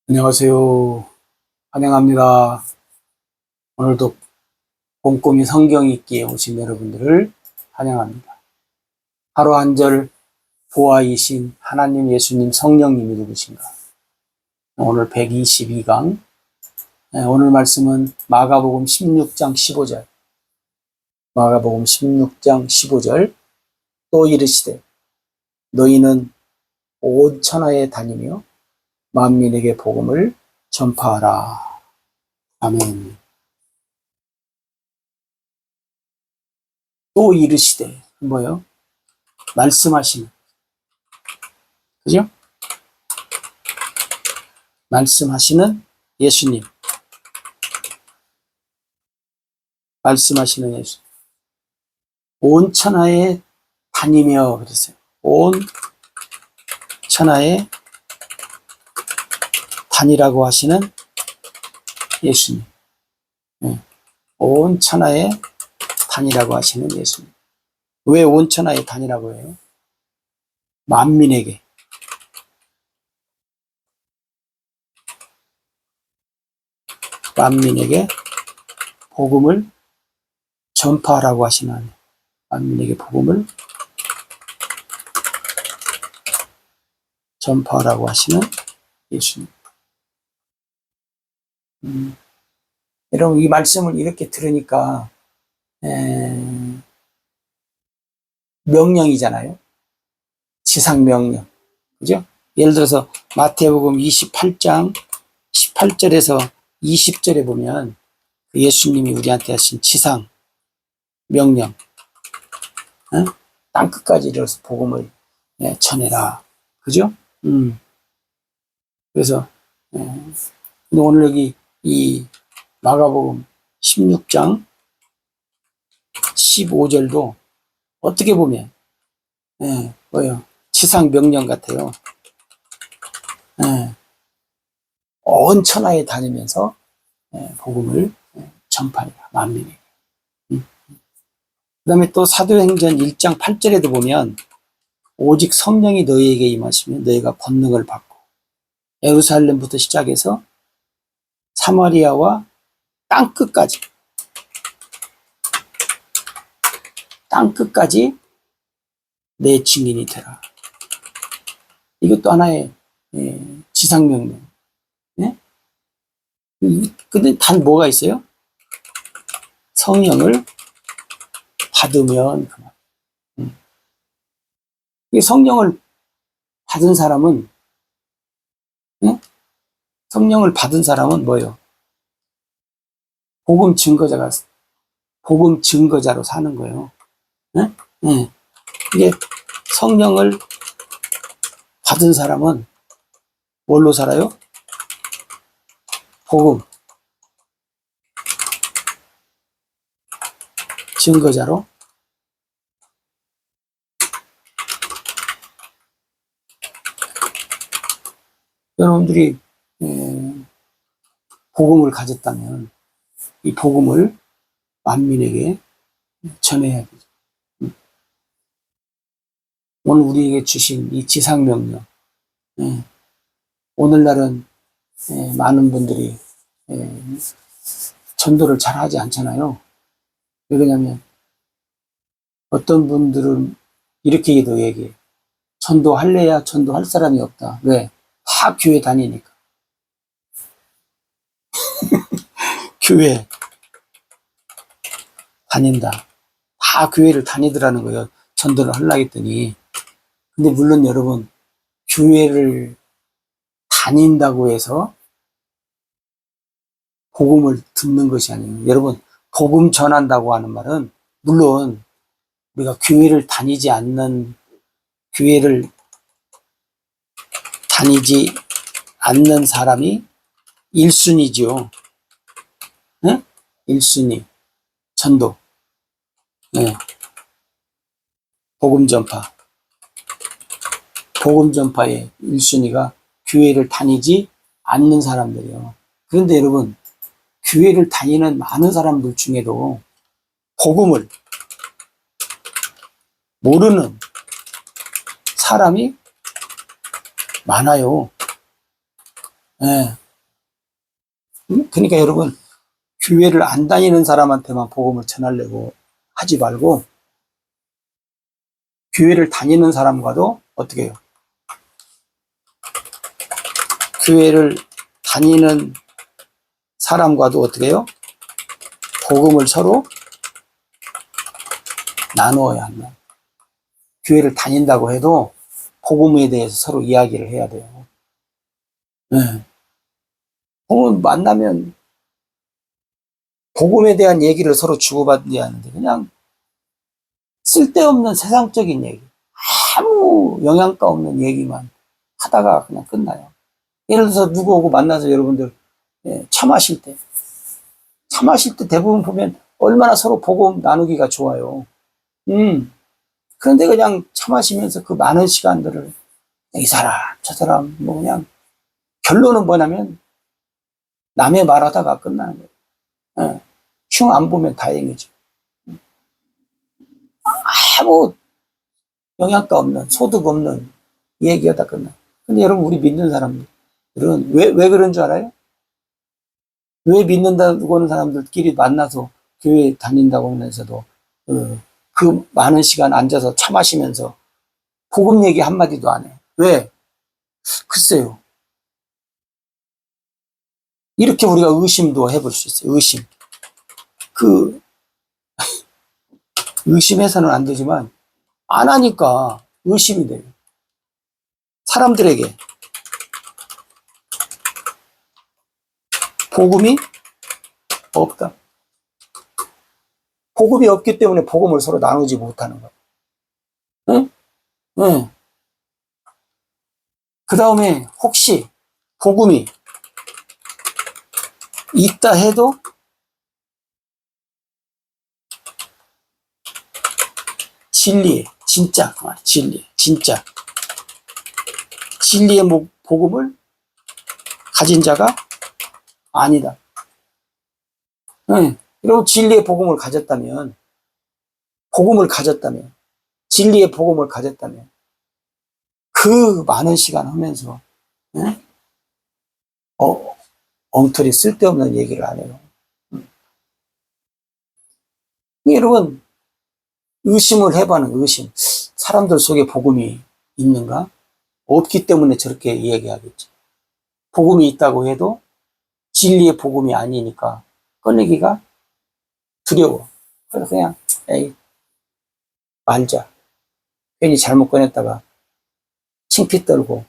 안녕하세요. 환영합니다. 오늘도 꼼꼼히 성경 읽기에 오신 여러분들을 환영합니다. 하루 한 절 보아이신 하나님 예수님 성령님이 누구신가? 오늘 122강. 오늘 말씀은 마가복음 16장 15절. 마가복음 16장 15절. 또 이르시되 너희는 온 천하에 다니며 만민에게 복음을 전파하라. 아멘. 또 이르시되 뭐요? 말씀하시는, 그죠? 말씀하시는 예수님. 말씀하시는 예수. 온 천하에 다니며 그랬어요. 온 천하에 다니라고 하시는 예수님. 온 천하에 다니라고 하시는 예수님. 왜 온 천하에 다니라고 해요? 만민에게. 만민에게 복음을 전파하라고 하시는, 만민에게 복음을 전파하라고 하시는 예수님. 여러분, 이 말씀을 이렇게 들으니까 명령이잖아요. 지상명령. 그죠? 예를 들어서 마태복음 28장 18절에서 20절에 보면 예수님이 우리한테 하신 지상 명령, 땅 끝까지 이르러서 복음을 전해라. 그죠? 그래서 오늘 여기 이 마가복음 16장 15절도 어떻게 보면 뭐요? 지상 명령 같아요. 온 천하에 다니면서 복음을 전파해라. 만민에게. 그 다음에 또 사도행전 1장 8절에도 보면 오직 성령이 너희에게 임하시면 너희가 권능을 받고 예루살렘부터 시작해서 사마리아와 땅끝까지 내 증인이 되라. 이것도 하나의 지상명령. 근데 단 뭐가 있어요? 성령을 받으면 그만. 성령을 받은 사람은 뭐예요? 복음 증거자로 사는 거예요. 이게 성령을 받은 사람은 뭘로 살아요? 복음 증거자로. 여러분들이 복음을 가졌다면 이 복음을 만민에게 전해야 되죠. 오늘 우리에게 주신 이 지상명령, 오늘날은 많은 분들이 전도를 잘 하지 않잖아요. 왜 그러냐면 어떤 분들은 이렇게 얘기해. 전도할래야 전도할 사람이 없다. 왜? 다 교회 다니니까. 교회 다닌다. 다 교회를 다니더라는 거예요. 전도를 하려고 했더니. 근데 물론 여러분, 교회를 다닌다고 해서 복음을 듣는 것이 아니에요. 여러분, 복음 전한다고 하는 말은 물론 우리가 교회를 다니지 않는 사람이 1순위죠. 1순위. 전도. 복음 전파의 1순위가 교회를 다니지 않는 사람들이에요. 그런데 여러분, 교회를 다니는 많은 사람들 중에도 복음을 모르는 사람이 많아요. 예. 그러니까 여러분, 교회를 안 다니는 사람한테만 복음을 전하려고 하지 말고, 교회를 다니는 사람과도 어떻게 해요? 교회를 다니는 사람과도 어떻게 해요? 복음을 서로 나누어야 한다. 교회를 다닌다고 해도 복음에 대해서 서로 이야기를 해야 돼요. 네. 복음 만나면 복음에 대한 얘기를 서로 주고받아야 하는데 그냥 쓸데없는 세상적인 얘기, 아무 영양가 없는 얘기만 하다가 그냥 끝나요. 예를 들어서 누구 오고 만나서 여러분들 차 마실 때 대부분 보면 얼마나 서로 복음 나누기가 좋아요. 그런데 그냥 차 마시면서 그 많은 시간들을 이 사람 저 사람 뭐 그냥 결론은 뭐냐면 남의 말하다가 끝나는 거예요. 흉 안 보면 다행이죠. 아무 영양가 없는 소득 없는 얘기하다 끝나. 근데 여러분 우리 믿는 사람들은 왜 그런 줄 알아요? 왜 믿는다고 하는 사람들끼리 만나서 교회 다닌다고 하면서도 그 많은 시간 앉아서 차 마시면서 복음 얘기 한마디도 안 해. 왜? 글쎄요. 이렇게 우리가 의심도 해볼 수 있어요. 의심. 의심해서는 안 되지만 안 하니까 의심이 돼요. 사람들에게 복음이 없다. 복음이 없기 때문에 복음을 서로 나누지 못하는 거예요. 응? 응. 그 다음에 혹시 복음이 있다 해도 진리의 진리의 복음을 가진 자가 아니다. 응. 여러분 진리의 복음을 가졌다면 진리의 복음을 가졌다면 그 많은 시간 하면서 응? 엉터리 쓸데없는 얘기를 안 해요. 여러분 의심을 해봐는 의심. 사람들 속에 복음이 있는가? 없기 때문에 저렇게 얘기하겠지. 복음이 있다고 해도 진리의 복음이 아니니까 꺼내기가 두려워. 그래서 그냥 에이 말자. 괜히 잘못 꺼냈다가 창피 떨고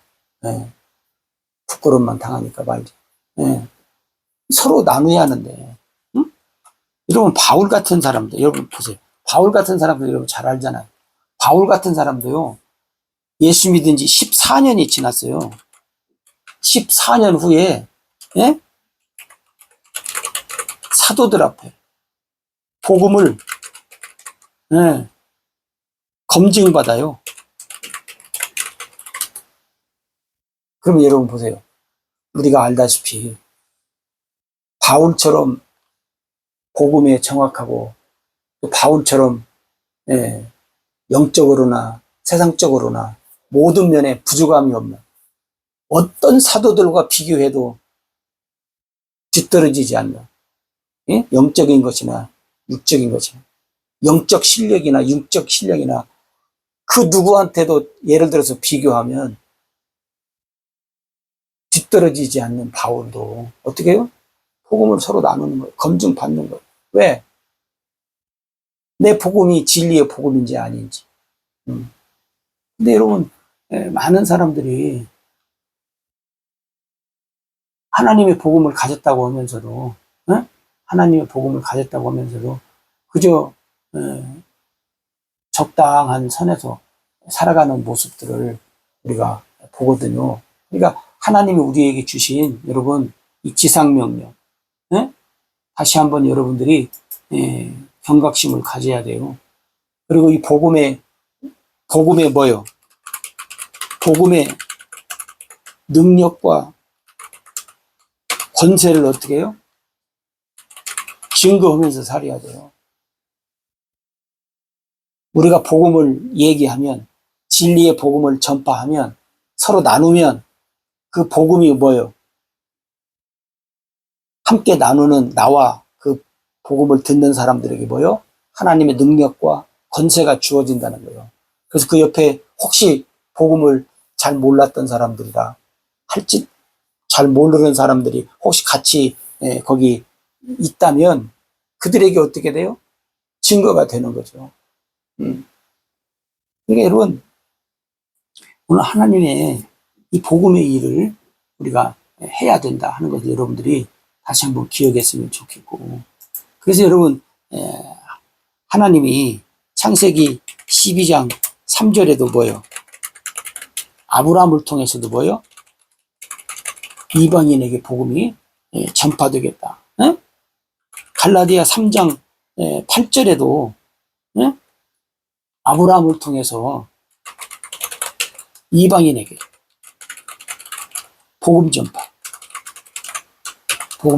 부끄러움만 당하니까 말자. 서로 나누어야 하는데 응? 여러분 바울 같은 사람들 여러분 보세요. 바울 같은 사람들 여러분 잘 알잖아요. 바울 같은 사람도요. 예수 믿은 지 14년이 지났어요. 14년 후에 예? 사도들 앞에 복음을 검증받아요. 그럼 여러분 보세요. 우리가 알다시피 바울처럼 복음에 정확하고 또 바울처럼 영적으로나 세상적으로나 모든 면에 부족함이 없는 어떤 사도들과 비교해도 뒤떨어지지 않는 영적인 것이나 육적인 것이나 영적 실력이나 육적 실력이나 그 누구한테도 예를 들어서 비교하면 뒤떨어지지 않는 바울도 어떻게 해요? 복음을 서로 나누는 거예요. 검증받는 거예요. 왜? 내 복음이 진리의 복음인지 아닌지. 근데 여러분 많은 사람들이 하나님의 복음을 가졌다고 하면서도 하나님의 복음을 가졌다고 하면서도 그저 적당한 선에서 살아가는 모습들을 우리가 보거든요. 그러니까 하나님이 우리에게 주신 여러분 이 지상명령 다시 한번 여러분들이 경각심을 가져야 돼요. 그리고 이 복음의 뭐요? 복음의 능력과 권세를 어떻게 해요? 증거하면서 살아야 돼요. 우리가 복음을 얘기하면 진리의 복음을 전파하면 서로 나누면 그 복음이 뭐예요? 함께 나누는 나와 그 복음을 듣는 사람들에게 뭐요? 하나님의 능력과 권세가 주어진다는 거예요. 그래서 그 옆에 혹시 복음을 잘 몰랐던 사람들이라 할지 잘 모르는 사람들이 혹시 같이 거기 있다면 그들에게 어떻게 돼요? 증거가 되는 거죠. 그러니까 여러분 오늘 하나님의 이 복음의 일을 우리가 해야 된다 하는 것을 여러분들이 다시 한번 기억했으면 좋겠고, 그래서 여러분 하나님이 창세기 12장 3절에도 뭐예요? 아브라함을 통해서도 뭐예요? 이방인에게 복음이 전파되겠다. 갈라디아 3장 8절에도 아브라함을 통해서 이방인에게 복음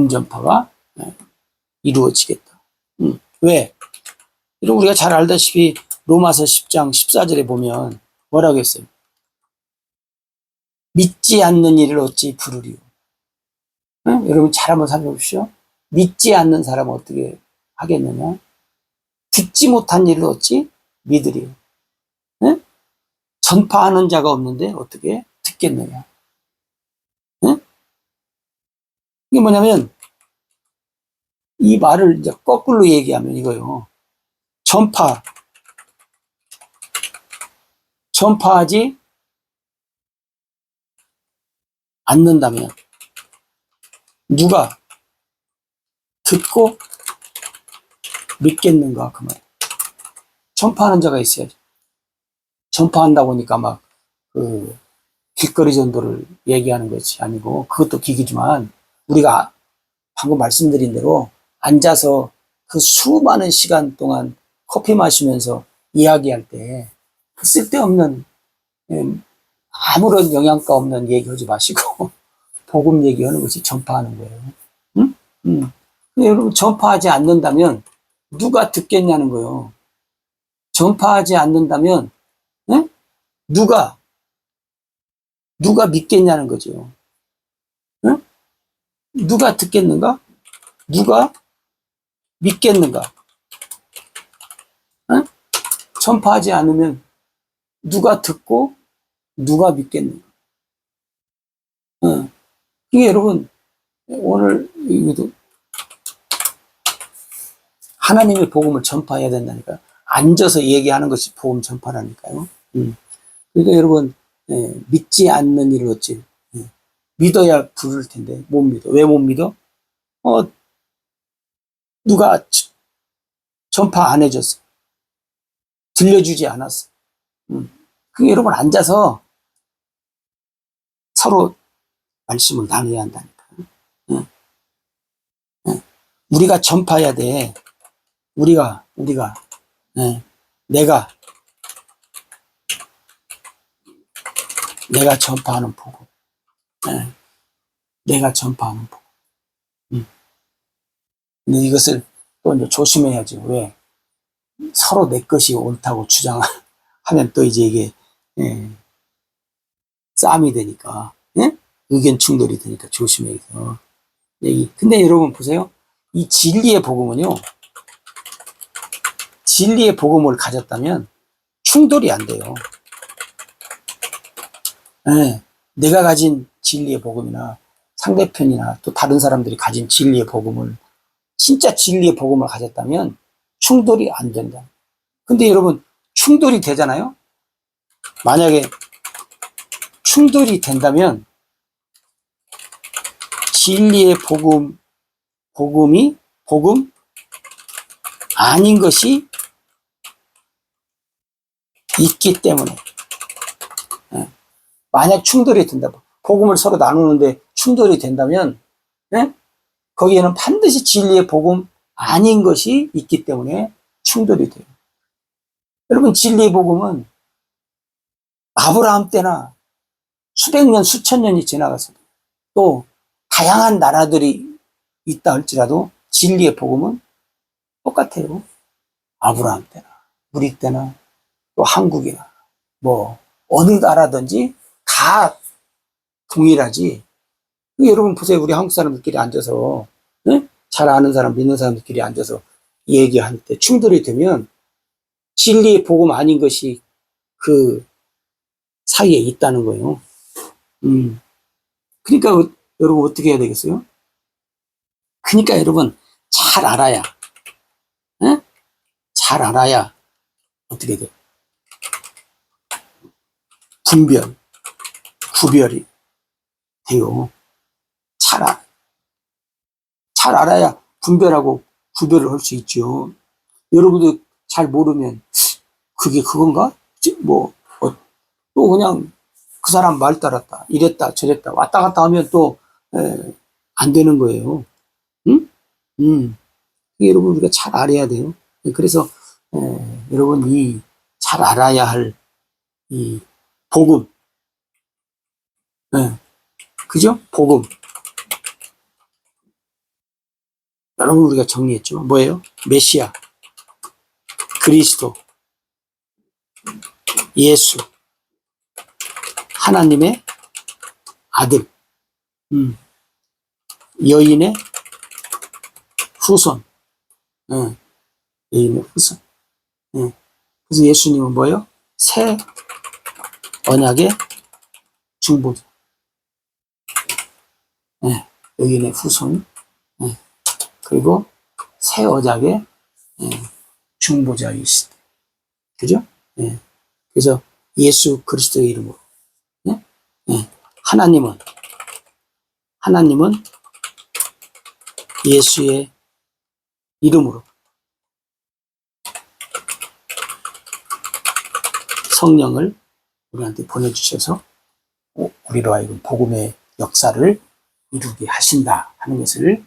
전파가 이루어지겠다. 왜? 여러분 우리가 잘 알다시피 로마서 10장 14절에 보면 뭐라고 했어요? 믿지 않는 일을 어찌 부르리요? 여러분 잘 한번 살펴보십시오. 믿지 않는 사람은 어떻게 하겠느냐? 듣지 못한 일을 어찌 믿으리요? 전파하는 자가 없는데 어떻게 듣겠느냐? 이게 뭐냐면 이 말을 이제 거꾸로 얘기하면 이거요. 전파하지 않는다면 누가 듣고 믿겠는가 그 말. 전파하는 자가 있어야지. 전파한다고 하니까 막 그 길거리 전도를 얘기하는 것이 아니고 그것도 기기지만 우리가 방금 말씀드린 대로 앉아서 그 수많은 시간 동안 커피 마시면서 이야기할 때 그 쓸데없는 아무런 영양가 없는 얘기하지 마시고 복음 얘기하는 것이 전파하는 거예요. 응? 근데 여러분 전파하지 않는다면 누가 듣겠냐는 거예요. 전파하지 않는다면 누가 믿겠냐는 거죠. 응? 누가 듣겠는가? 누가 믿겠는가? 응? 전파하지 않으면 누가 듣고 누가 믿겠는가? 이게 여러분 오늘 이것도 하나님의 복음을 전파해야 된다니까요. 앉아서 얘기하는 것이 복음 전파라니까요. 그러니까 여러분 믿지 않는 일을 어찌 믿어야 부를 텐데 못 믿어. 왜 못 믿어? 누가 전파 안 해줬어. 들려주지 않았어. 그게 여러분 앉아서 서로 말씀을 나눠야 한다니까. 우리가 전파해야 돼. 우리가 내가 전파하는 복음. 내가 전파하는 복음. 근데 이것을 또 이제 조심해야지. 왜? 서로 내 것이 옳다고 주장하면 또 이제 이게 싸움이 되니까, 의견 충돌이 되니까 조심해야 돼요. 근데 여러분 보세요. 이 진리의 복음은요, 진리의 복음을 가졌다면 충돌이 안 돼요. 내가 가진 진리의 복음이나 상대편이나 또 다른 사람들이 가진 진리의 복음을, 진짜 진리의 복음을 가졌다면 충돌이 안 된다. 근데 여러분 충돌이 되잖아요. 만약에 충돌이 된다면 진리의 복음이 복음 아닌 것이 있기 때문에, 만약 충돌이 된다, 복음을 서로 나누는데 충돌이 된다면 거기에는 반드시 진리의 복음 아닌 것이 있기 때문에 충돌이 돼요. 여러분 진리의 복음은 아브라함 때나 수백 년 수천 년이 지나갔어도 또 다양한 나라들이 있다 할지라도 진리의 복음은 똑같아요. 아브라함 때나 우리 때나 또 한국이나 뭐 어느 나라든지 다 동일하지. 여러분 보세요. 우리 한국 사람들끼리 앉아서 잘 아는 사람, 믿는 사람들끼리 앉아서 얘기할 때 충돌이 되면 진리의 복음 아닌 것이 그 사이에 있다는 거예요. 그러니까 여러분 어떻게 해야 되겠어요? 그러니까 여러분 잘 알아야, 에? 잘 알아야 어떻게 돼? 구별이 돼요. 잘 알아야 분별하고 구별을 할 수 있죠. 여러분도 잘 모르면 그게 그건가? 또 그냥 그 사람 말 따랐다. 이랬다, 저랬다. 왔다 갔다 하면 또, 안 되는 거예요. 응? 여러분, 우리가 잘 알아야 돼요. 그래서, 여러분, 잘 알아야 할, 이, 복음. 그죠? 복음. 여러분, 우리가 정리했죠. 뭐예요? 메시아, 그리스도, 예수, 하나님의 아들, 여인의 후손, 여인의 후손. 그래서 예수님은 뭐예요? 새 언약의 중보자. 여인의 후손. 그리고 새 언약의 중보자이시다. 그죠? 그래서 예수 그리스도의 이름으로. 하나님은 예수의 이름으로 성령을 우리한테 보내주셔서 우리로 하여금 복음의 역사를 이루게 하신다 하는 것을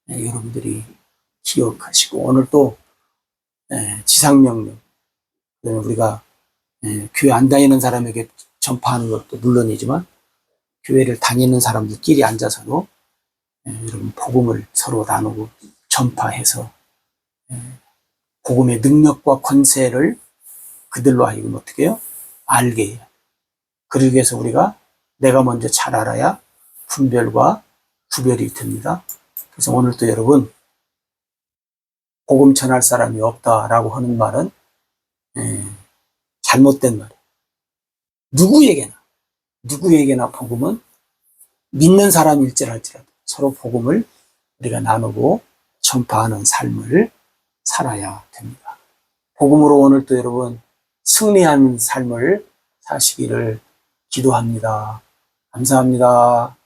여러분들이 기억하시고, 오늘 또 지상명령, 우리가 교회 안 다니는 사람에게 전파하는 것도 물론이지만 교회를 다니는 사람들끼리 앉아서도 여러분 복음을 서로 나누고 전파해서 복음의 능력과 권세를 그들로 하여금 어떻게 해요? 알게 해요. 그러기 위해서 우리가 내가 먼저 잘 알아야 분별과 구별이 됩니다. 그래서 오늘 또 여러분, 복음 전할 사람이 없다라고 하는 말은 잘못된 말이에요. 누구에게나 복음은 믿는 사람일지라도 서로 복음을 우리가 나누고 전파하는 삶을 살아야 됩니다. 복음으로 오늘 또 여러분 승리한 삶을 사시기를 기도합니다. 감사합니다.